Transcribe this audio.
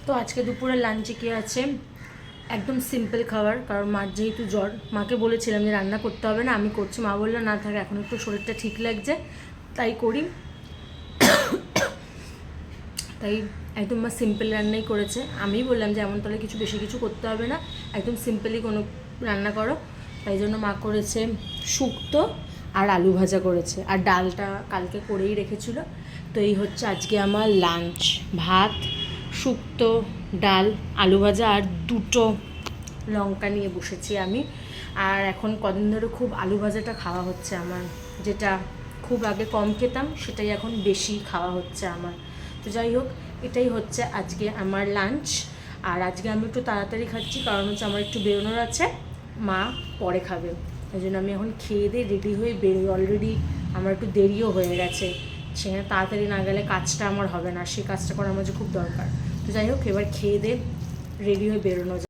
তো আজকে দুপুরে লাঞ্চে কি আছে, একদম সিম্পল খাবার, কারণ মার যেহেতু জ্বর, মাকে বলেছিলাম যে রান্না করতে হবে না, আমি করছি। মা বললো না থাক, এখন একটু শরীরটা ঠিক লাগছে তাই করি। তাই একদম মা সিম্পল রান্নাই করেছে। আমি বললাম যে এমন তাহলে কিছু বেশি কিছু করতে হবে না, একদম সিম্পলই কোনো রান্না করো। তাই জন্য মা করেছে শুক্তো আর আলু ভাজা করেছে, আর ডালটা কালকে করেই রেখেছিল। তো এই হচ্ছে আজকে আমার লাঞ্চ, ভাত, শুক্তো, ডাল, আলু ভাজা আর দুটো লঙ্কা নিয়ে বসেছি আমি। আর এখন কদিন ধরে খুব আলু ভাজাটা খাওয়া হচ্ছে আমার, যেটা খুব আগে কম খেতাম সেটাই এখন বেশি খাওয়া হচ্ছে আমার। তো যাই হোক, এটাই হচ্ছে আজকে আমার লাঞ্চ। আর আজকে আমি একটু তাড়াতাড়ি খাচ্ছি, কারণ হচ্ছে আমার একটু বেরোনোর আছে, মা পরে খাবে। এই জন্য আমি এখন খেয়ে দিয়ে রেডি হয়ে বেরোই। অলরেডি আমার একটু দেরিও হয়ে গেছে, সেখানে তাড়াতাড়ি না গেলে কাজটা আমার হবে না, সেই কাজটা করা আমার যে খুব দরকার। তো যাই হোক, এবার খেয়ে দিয়ে রেডি হয়ে বেরোনো যায়।